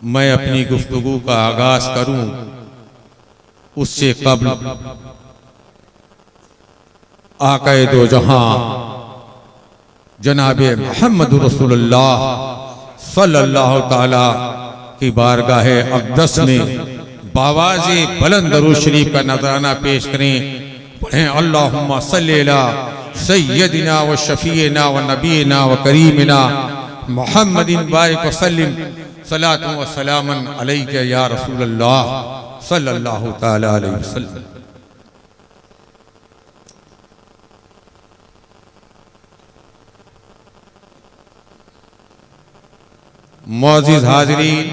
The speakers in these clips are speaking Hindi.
मैं अपनी गुफ्तगू का आगाज करूं उससे कब्ल आक़ाए दो जहां जनाबे मोहम्मद रसूलुल्लाह सल्लल्लाहु ताला की बारगाह अक़दस में बावाज़े बुलंद दरूद शरीफ का नजराना पेश करें। पढ़ें अल्लाहुम्मा सल्ली अला सय्यदिना व शफीना व नबीना व करीमिना मुहम्मदिन बारिक व सल्लिम सलातु व सलामन अलैका या रसूलल्लाह सल्लल्लाहु ताला अलैहि वसल्लम। मौजूद हाज़रीन,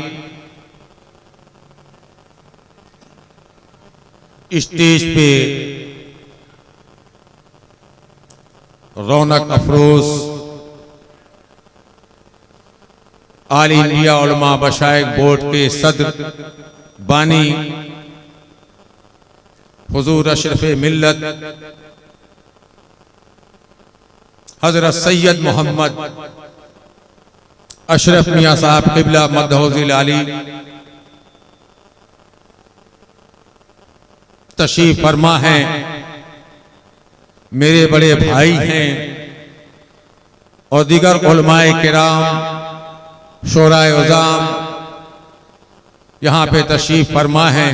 स्टेज पे रौनक अफरोज आल इंडिया उलमा मशाइख बोर्ड के सदर बानी हुजूर अशरफ मिल्लत हजरत सैयद मोहम्मद अशरफ मियाँ साहब क़िबला मदहुल आली तशरीफ फरमा हैं। मेरे बड़े भाई हैं और दीगर उलमाए किराम शोराए उज़ाम यहाँ पे तशरीफ फरमा हैं।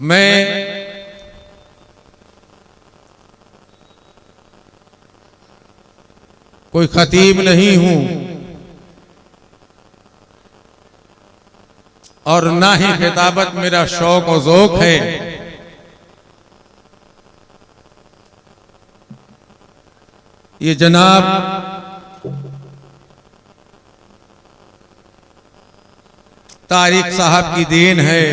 मैं कोई खतीब नहीं हूं और ना ही खिताबत मेरा शौक और ज़ौक़ है। ये जनाब तारिक साहब की देन है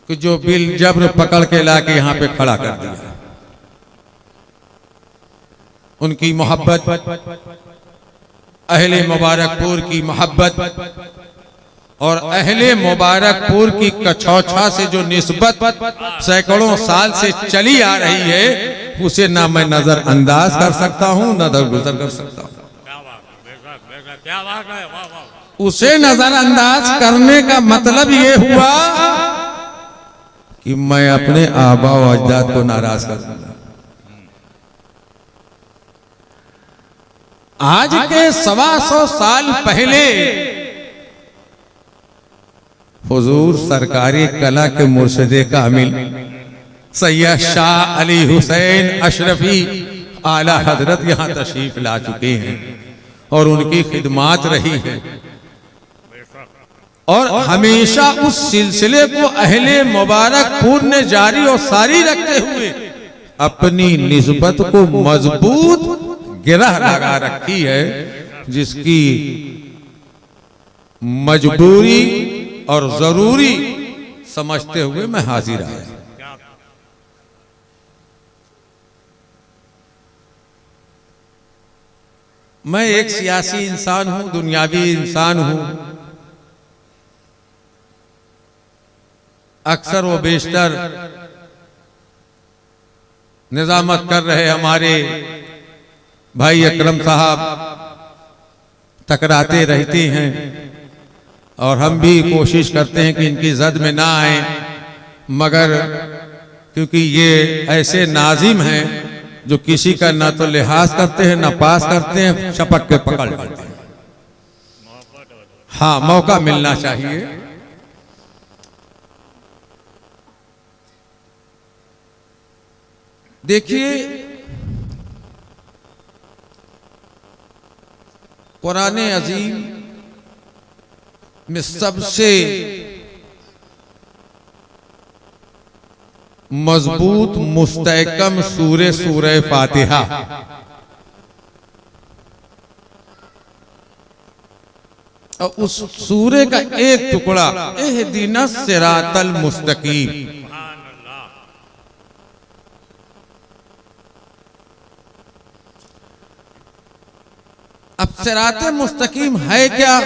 कि जो बिल जब्र पकड़ के लाके यहाँ पे खड़ा कर दिया। उनकी मोहब्बत, अहले मुबारकपुर की मोहब्बत और अहले मुबारकपुर की कछौछा से जो निस्बत सैकड़ों साल से चली आ रही है, उसे ना मैं नजरअंदाज कर सकता हूं, ना दरगुजर कर सकता हूं। उसे नजरअंदाज करने का मतलब ये हुआ कि मैं अपने आबा व अजदाद को नाराज कर दूंगा। आज के 125 साल पहले हुजूर सरकारी कला के मुर्शिदे कामिल सैयद शाह अली हुसैन अशरफी आला हजरत यहाँ तशरीफ ला चुके हैं और उनकी खिदमात रही है और हमेशा उस सिलसिले को अहले मुबारकपुर ने जारी और सारी रखते हुए अपनी निस्बत को मजबूत गिरह लगा रखी है, जिसकी मजबूरी और जरूरी समझते हुए मैं हाजिर आया। मैं एक सियासी इंसान हूं, दुनियावी इंसान हूं। अक्सर व बेशतर निजामत कर रहे हमारे भाई अकरम साहब टकराते रहते हैं और हम भी कोशिश करते हैं कि इनकी जद में ना आए, मगर क्योंकि ये ऐसे नाजिम हैं जो किसी का ना तो लिहाज करते हैं ना पास करते हैं, चपक के पकड़ लेते हैं। हाँ, मौका मिलना चाहिए। देखिए, कुरान अजीम में सबसे मजबूत मुस्तहकम सूरह फातिहा, और उस सूरे का एक टुकड़ा इहदिनस सिरातल मुस्तकीम। अब सिराते मुस्तकीम है क्या?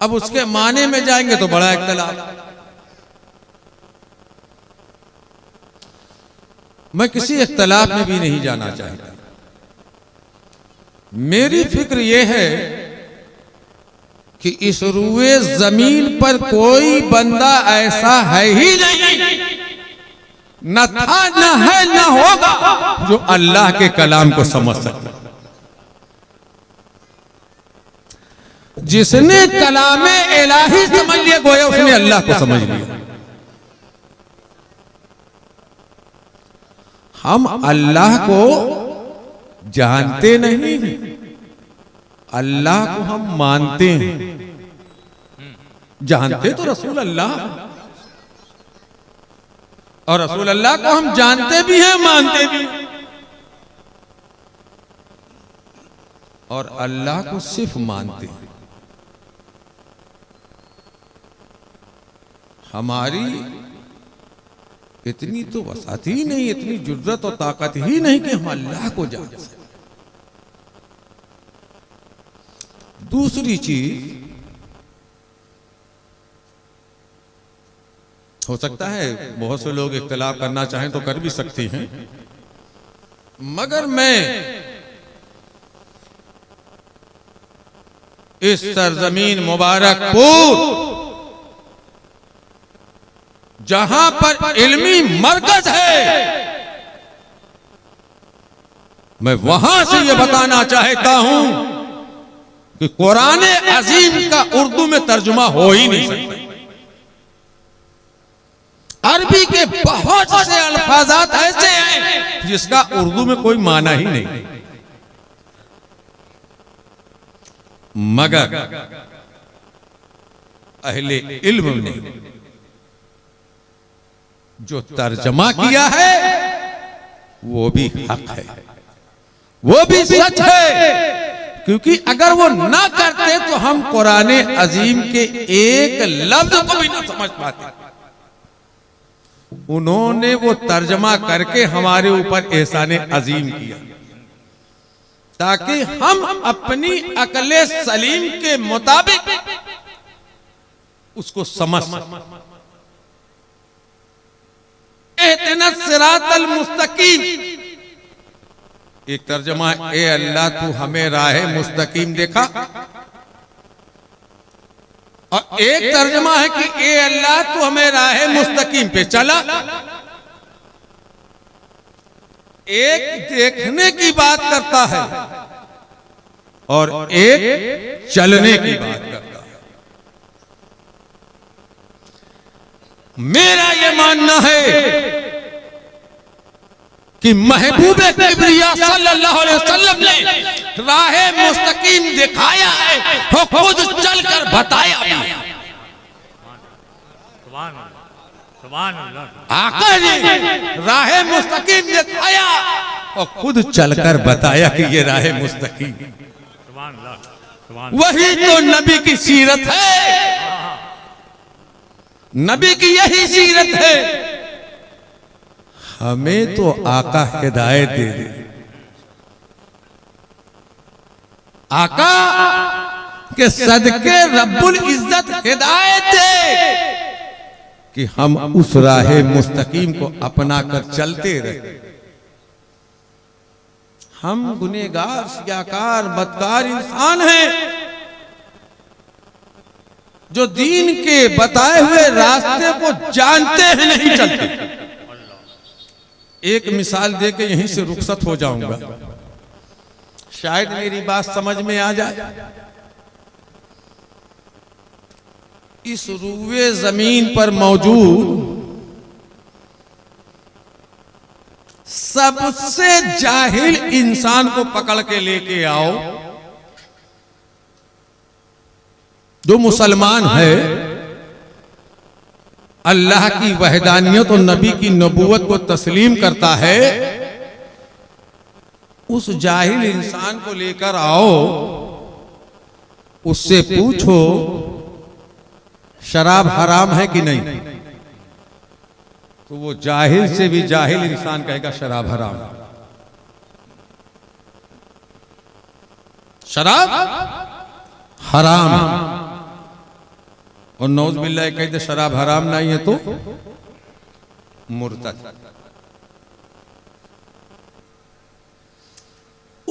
अब उसके माने में जाएंगे तो बड़ा इख्तिलाफ। मैं किसी इख्तलाफ में भी नहीं जाना चाहता। मेरी फिक्र यह है कि इस रुए जमीन पर कोई बंदा ऐसा है ही नहीं, न था, न है, न होगा, जो अल्लाह के कलाम को समझ सके। जिसने कलामे इलाही समझ लिया गोया उसने अल्लाह को समझ लिया। हम अल्लाह को जानते नहीं, अल्लाह को हम मानते हैं। जानते तो रसूल अल्लाह, और रसूल अल्लाह को हम जानते भी हैं, मानते भी, और अल्लाह को सिर्फ मानते हैं। हमारी इतनी तो वसात ही नहीं, इतनी जुर्रत और ताकत ही नहीं कि हम अल्लाह को जान सकें। दूसरी चीज, हो सकता है बहुत से लोग इख्तिलाफ करना चाहें तो कर भी सकते हैं, मगर मैं इस सरजमीन मुबारकपुर जहां पर इल्मी मरकज है, मैं वहां से यह बताना चाहता हूं कि कुरान अजीम का उर्दू में तर्जुमा हो ही नहीं सकता। अरबी के बहुत से अल्फाजात ऐसे हैं जिसका उर्दू में कोई माना ही नहीं, मगर अहले इल्म ने जो तर्जमा किया है वो भी हक है, वो भी सच है, क्योंकि अगर वो ना करते तो हम कुरान अजीम के एक लफ्ज को भी ना समझ पाते। उन्होंने वो तर्जमा करके हमारे ऊपर एहसान अजीम किया ताकि हम अपनी अक्ल सलीम के मुताबिक उसको समझ सकें। इहदिना सिरातल मुस्तकीम, एक तर्जमा ए अल्लाह तू हमें राह मुस्तकीम देखा, और एक तर्जमा है कि ए अल्लाह तू हमें राह मुस्तकीम पे चला। एक देखने की बात करता है और एक चलने की बात करता है। मेरा यह मानना है कि महबूब किबरिया सल्लल्लाहु अलैहि वसल्लम ने राह मुस्तकीम दिखाया है, वो खुद चलकर बताया भी। आका ने राह मुस्तकीम दिखाया और खुद चलकर बताया कि ये राह मुस्तकीम, वही तो नबी की सीरत है, नबी की यही सीरत है। हमें तो आका हिदायत दे दे, आका के सदके रब्बुल इज्जत हिदायत दे कि हम उस राह मुस्तकीम को अपना कर चलते रहे। हम गुनहगार, सियाकार, बदकार इंसान हैं जो दीन के बताए हुए रास्ते को जानते हैं, नहीं चलते। एक मिसाल देके यहीं से रुखसत हो जाऊंगा, शायद मेरी बात समझ में आ जाए। इस रूए जमीन पर मौजूद सबसे जाहिल इंसान को पकड़ के लेके आओ, जो मुसलमान है, अल्लाह की वहदानियत और नबी की नबूवत को तस्लीम करता है, उस जाहिल इंसान को लेकर आओ, उससे पूछो शराब हराम है कि नहीं, तो वो जाहिल से भी जाहिल इंसान कहेगा शराब हराम। शराब हराम, और नौज बिल्लाह कहते शराब हराम नहीं है तो मुर्तद।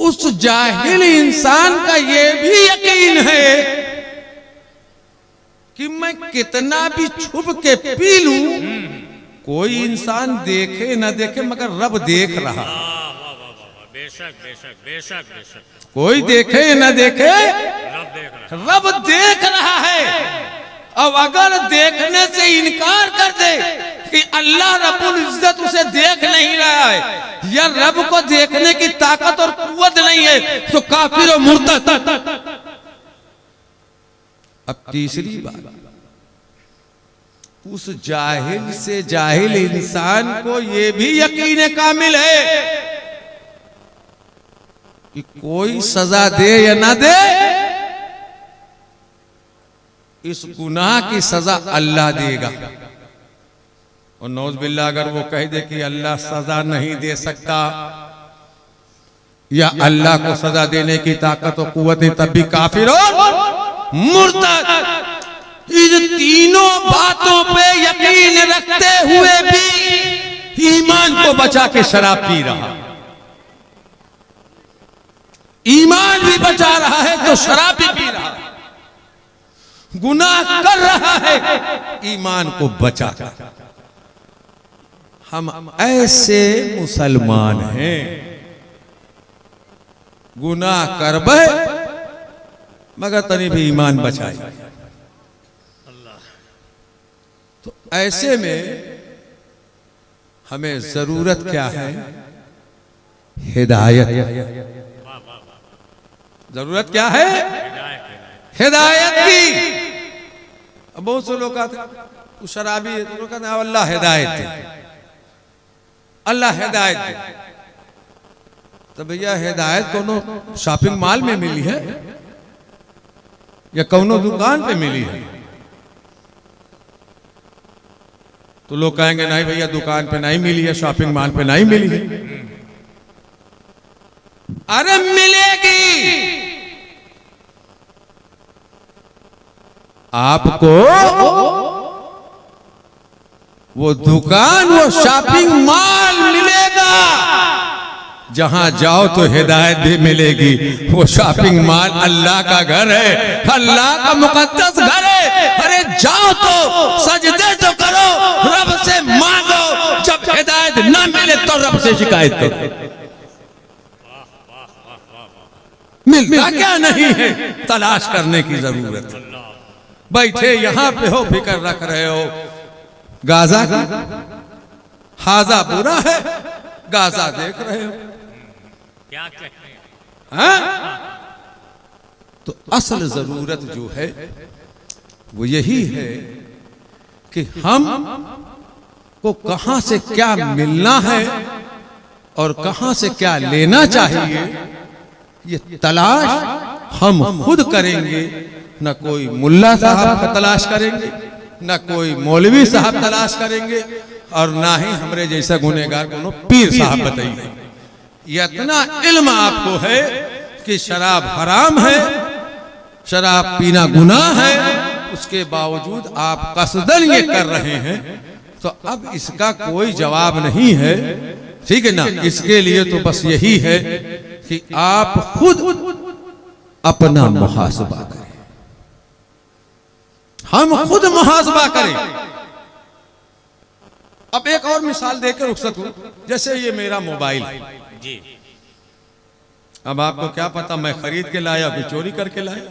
उस जाहिल इंसान का ये भी यकीन है कि मैं कितना भी छुप के पी लूं, कोई इंसान देखे न देखे मगर रब देख रहा। बेशक बेशक बेशक बेशक, कोई देखे न देखे रब देख रहा है। रब देख रहा है। अब अगर देखने से इनकार कर दे कि अल्लाह रब्बुल इज्जत उसे देख नहीं रहा है या रब को देखने की ताकत और कुव्वत नहीं है, तो काफिर और मुर्तद। अब तीसरी बात, उस जाहिल से जाहिल इंसान को यह भी यकीन कामिल है कि कोई सजा दे या ना दे, इस गुनाह की सजा अल्लाह देगा। और नौज बिल्ला अगर वो कह दे कि अल्लाह सजा नहीं दे सकता या अल्लाह को सजा देने की ताकत और कुव्वत है, तब भी काफिर और मुर्तद। इन तीनों बातों पे यकीन रखते हुए भी ईमान को बचा के शराब पी रहा, ईमान भी बचा रहा है तो शराब भी पी रहा, गुनाह कर रहा है ईमान को बचा कर। हम ऐसे मुसलमान हैं, गुनाह करबे मगर तनी भी ईमान बचाए। तो ऐसे में हमें जरूरत क्या है? हिदायत। जरूरत क्या है? हिदायत की। अब बहुत से लोग आते, तू शराबी है, तो लोग कहते हैं अल्लाह हिदायत दे, अल्लाह हिदायत दे। तो भैया हिदायत कोनो शॉपिंग मॉल में मिली है या कोनो दुकान पे मिली है? तो लोग कहेंगे नहीं भैया दुकान पे नहीं मिली है, शॉपिंग मॉल पे नहीं मिली है। अरे मिलेगी, आपको वो दुकान, वो शॉपिंग मॉल मिलेगा जहां जाओ तो हिदायत भी मिलेगी। वो शॉपिंग मॉल अल्लाह का घर है, अल्लाह का मुकद्दस घर है। अरे जाओ तो सजदे तो करो, रब से मांगो। जब हिदायत ना मिले तो रब से शिकायत करो। मिलता क्या नहीं है, तलाश करने की जरूरत है। बैठे यहां पे हो, फिक्र रख रहे हो गाजा की, हाजा बुरा है, गाजा देख रहे हो, क्या कहते हैं? तो असल जरूरत जो है वो यही है कि हम को कहां से क्या मिलना है और कहां से क्या लेना चाहिए, ये तलाश हम खुद करेंगे। न कोई मुल्ला साहब का तलाश करेंगे, न कोई मौलवी साहब तलाश करेंगे, और ना ही हमारे जैसा गुनहगार को पीर साहब बताइए। इतना इल्म आपको है कि शराब हराम है, शराब पीना गुनाह है, उसके बावजूद आप कसदन ये कर रहे हैं, तो अब इसका कोई जवाब नहीं है, ठीक है ना। इसके लिए तो बस यही है कि आप खुद अपना मुहासबा करें, हम खुद मुहासबा करें। अब एक और मिसाल देकर रुखसत हूं, जैसे ये मेरा मोबाइल जी। अब आपको क्या पता मैं खरीद के लाया कि चोरी करके लाया।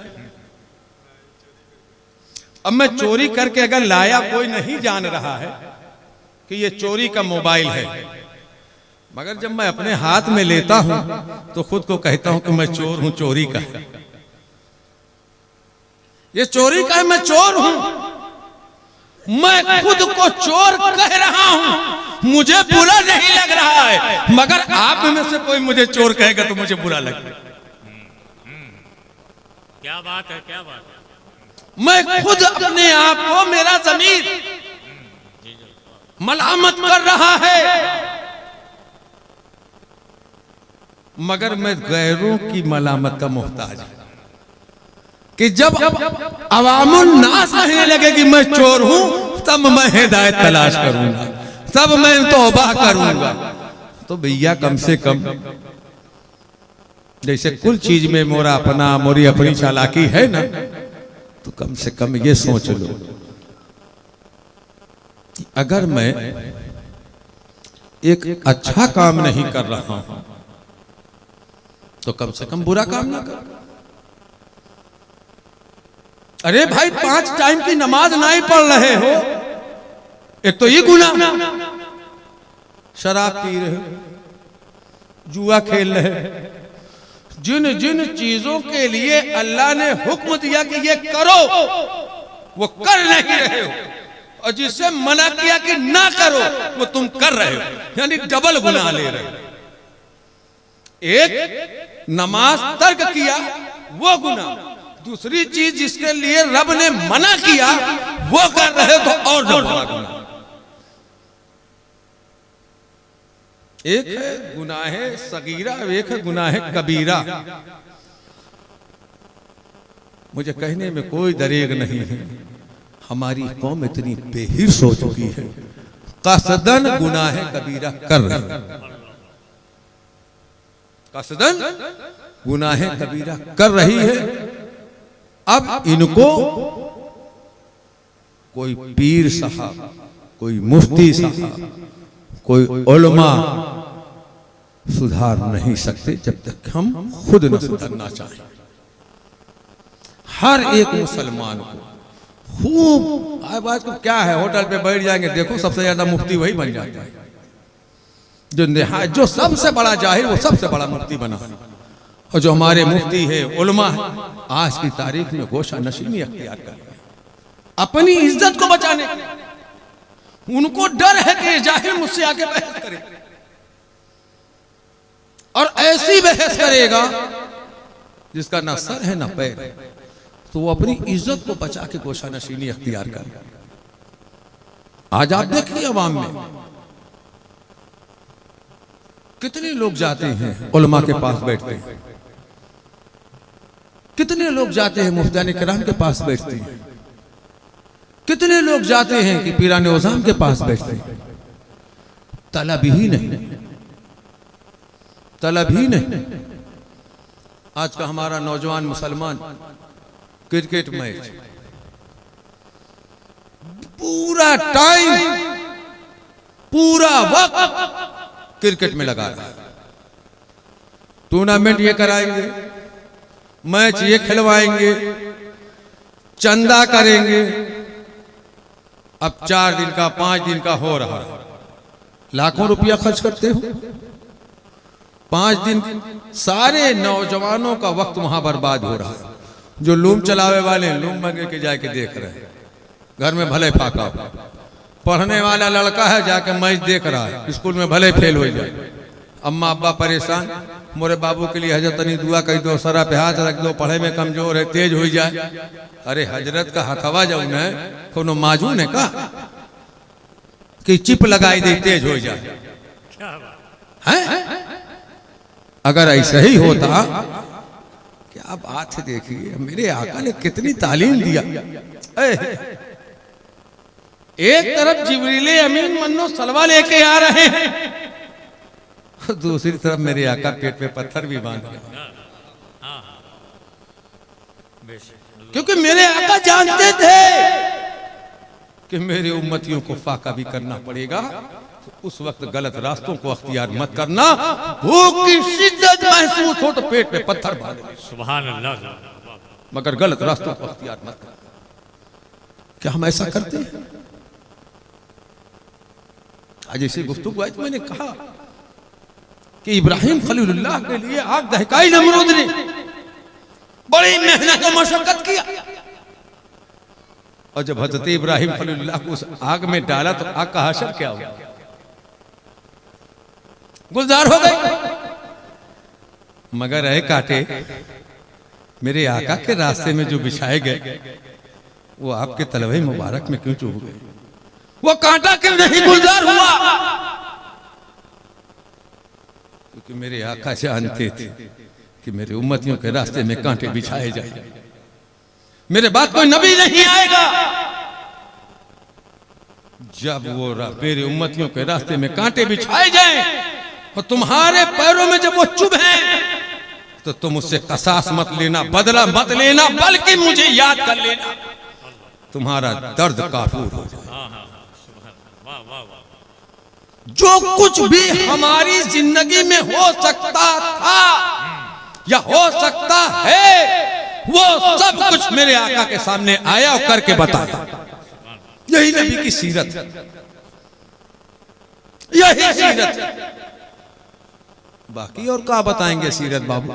अब मैं चोरी करके अगर लाया, कोई नहीं जान रहा है कि ये चोरी का मोबाइल है, मगर जब मैं अपने हाथ में लेता हूं तो खुद को कहता हूं कि मैं चोर हूं, चोरी का ये चोरी का है, मैं चोर हूं। मैं खुद को चोर कह रहा हूं, मुझे बुरा नहीं लग रहा है, मगर आप में से कोई मुझे चोर कहेगा तो मुझे बुरा लगेगा। क्या बात है, क्या बात है। मैं खुद अपने आप को, मेरा ज़मीर मलामत कर रहा है, मगर मैं गैरों की मलामत का मोहताज हूं कि जब अवामुन नास कहने लगे कि मैं चोर हूं, तब मैं हिदायत तलाश करूंगा, तब मैं तौबा करूंगा। तो भैया कम से कम जैसे कुल चीज में मोरा अपना मोरी अपनी चालाकी है ना, तो कम से कम ये सोच लो, अगर मैं एक अच्छा काम नहीं कर रहा हूं तो कम से कम बुरा काम ना कर। अरे भाई 5 टाइम की नमाज नहीं पढ़ रहे हो, एक तो ये गुनाह, शराब पी रहे, जुआ खेल रहे, जिन जिन चीजों के लिए अल्लाह ने हुक्म दिया कि ये करो वो कर नहीं रहे हो, और जिससे मना किया कि ना करो वो तुम कर रहे हो, यानी डबल गुनाह ले रहे हो। एक नमाज तर्क किया वो गुनाह, दूसरी चीज जिसके लिए रब ने मना किया वो कर रहे हो तो और बड़ा गुनाह। एक है गुनाह सगीरा, एक है गुनाह कबीरा। मुझे कहने में कोई दरेग नहीं है, हमारी कौम इतनी बेहिर्स हो चुकी है, कसदन गुनाह कबीरा कर रही, कसदन गुनाह कबीरा कर रही है। अब इनको कोई पीर साहब, कोई मुफ्ती साहब, कोई उलमा सुधार नहीं सकते जब तक हम खुद न सुधरना चाहें। हर एक मुसलमान को खूब, आज को क्या है, होटल पे बैठ जाएंगे, देखो सबसे ज्यादा मुफ्ती वही बन जाता है, जो सबसे बड़ा जाहिर वो सबसे बड़ा मुफ्ती बना, और जो हमारे मुफ्ती है उलमा है, आज की तारीख में गोशा नशीनी अख्तियार कर रहे हैं अपनी इज्जत को बचाने के लिए। उनको डर है कि जाहिर मुझसे आके बहस करे, और ऐसी बहस करेगा जिसका ना सर है ना पैर है, तो वो अपनी इज्जत को बचा के गोशा नशीनी अख्तियार कर। आज आप देखिए अवाम में कितने लोग जाते हैं उलमा के पास बैठते हैं, कितने लोग जाते हैं मुफ्तान किराम के पास बैठते हैं, कितने लोग जाते हैं कि पीरान ओज़ाम के पास बैठते हैं। तलब ही नहीं, तलब ही नहीं। आज का हमारा नौजवान मुसलमान क्रिकेट मैच पूरा टाइम, पूरा वक्त क्रिकेट में लगा रहा है। टूर्नामेंट ये कराएंगे, मैच ये खिलवाएंगे, चंदा करेंगे। अब 4 दिन का 5 दिन का हो रहा है, लाखों रुपया खर्च करते हो, 5 दिन सारे नौजवानों का वक्त वहां बर्बाद हो रहा है। जो लूम चलावे वाले लूम मंगे के जाके देख रहे हैं, घर में भले फाका हो, पढ़ने वाला लड़का है जाके मैच देख रहा है, स्कूल में भले फेल हो जाए, अम्मा अब्बा परेशान, मोरे बाबू के लिए हजरत तनी दुआ कही दो, सरा पे हाथ रख दो, पढ़े में कमजोर है, तेज हो जाए। अरे हजरत का हथवा जाऊ है, कोनो माजून है का कि चिप लगाई दे तेज हो जाए है? अगर ऐसा ही होता, क्या बात है, देखिए मेरे आका ने कितनी तालीम दिया। एक तरफ जिब्रील अमीन मन्नो सलवा लेके आ रहे हैं, दूसरी तरफ मेरे आका पेट पे पत्थर भी बांध रहे, क्योंकि मेरे आका जानते थे कि मेरे उम्मतियों को फाका भी करना पड़ेगा। तो उस वक्त गलत रास्तों को अख्तियार मत करना, भूख की शिद्दत महसूस हो तो पेट पे पत्थर बांध ले, सुभान अल्लाह, मगर गलत रास्तों को अख्तियार मत करना। क्या हम ऐसा करते हैं? आज ऐसी गुफ्तगू आज मैंने कहा कि इब्राहिम खलीलुल्लाह के लिए आग दहकाई नमरूद ने, बड़ी मेहनत और मशक्कत किया, और जब हजरत इब्राहिम खलीलुल्लाह को उस आग में डाला तो आग का हशर क्या हुआ? गुलजार हो गए। मगर रहे कांटे मेरे आका के रास्ते में जो बिछाए गए वो आपके तलवे मुबारक में क्यों चुभ गए? वो कांटा क्यों नहीं गुलजार हुआ? क्योंकि मेरे आका जानते थे कि मेरे उम्मतियों के रास्ते में कांटे बिछाए जाए, मेरे बाद कोई नबी नहीं आएगा। जब वो मेरे उम्मतियों के रास्ते में कांटे बिछाए जाएं और तुम्हारे पैरों में जब वो चुभे तो तुम उससे कसास मत लेना, बदला मत लेना, बल्कि मुझे याद कर लेना, तुम्हारा दर्द काफूर हो जाए। हाँ हाँ हाँ, सुभान अल्लाह, वाह वाह वाह, जो कुछ भी हमारी जिंदगी में हो सकता था या हो सकता है, वो सब कुछ मेरे आका के सामने आया और करके बताया। यही नबी की सीरत, यही सीरत। बाकी और क्या बताएंगे सीरत बाबू,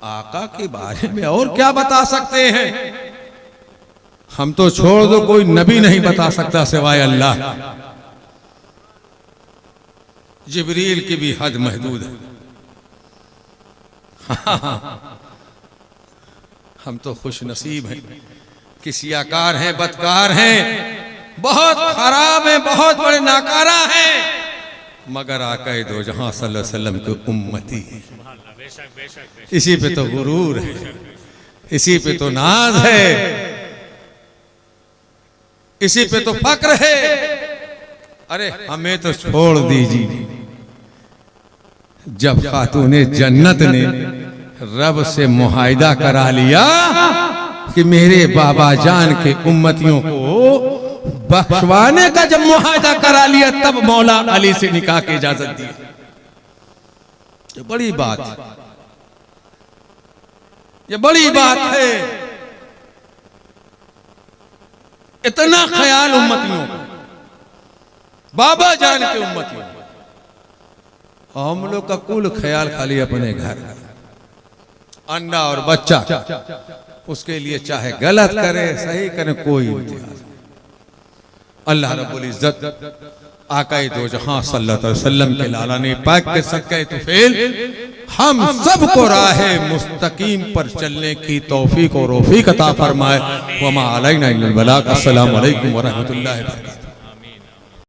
आका के बारे में और क्या बता सकते हैं? हम तो छोड़ दो, कोई नबी नहीं बता सकता सिवाय अल्लाह। जिब्रील की भी हद महदूद है। हम तो खुश नसीब हैं, किसियाकार हैं, बदकार हैं, बहुत खराब हैं, बहुत बड़े नाकारा हैं, मगर आका दो जहां सल्लल्लाहु अलैहि वसल्लम की उम्मती है। सुभान अल्लाह, बेशक बेशक बेशक, इसी पे तो गुरूर है, इसी पे तो नाज है, इसी पे तो फक्र है। अरे हमें तो छोड़ दीजिए, जब खातूने जन्नत ने रब से मुआहिदा करा लिया कि मेरे बाबा जान के उम्मतियों को बख्शवाने का जब मुआहिदा करा लिया, तब मौला अली से निकाह की इजाजत दी। ये बड़ी बात है, ये बड़ी बात है। इतना ख्याल उम्मतियों को, बाबा जान के उम्मतियों को। हम लोग का कुल ख्याल खाली अपने घर, अंडा और बच्चा, उसके लिए चाहे गलत करे सही करे कोई इम्तियाज। अल्लाह रब्बुल इज्जत आकाए दो जहां सल्लल्लाहु अलैहि वसल्लम के लालाने पाक के सदक़े तुफैल हम सबको राह मुस्तकीम पर चलने की तौफीक और रौफीक अता फरमाए। वमा अलैना इल्लल बलाग। अस्सलामु अलैकुम व रहमतुल्लाहि व बरकातहू।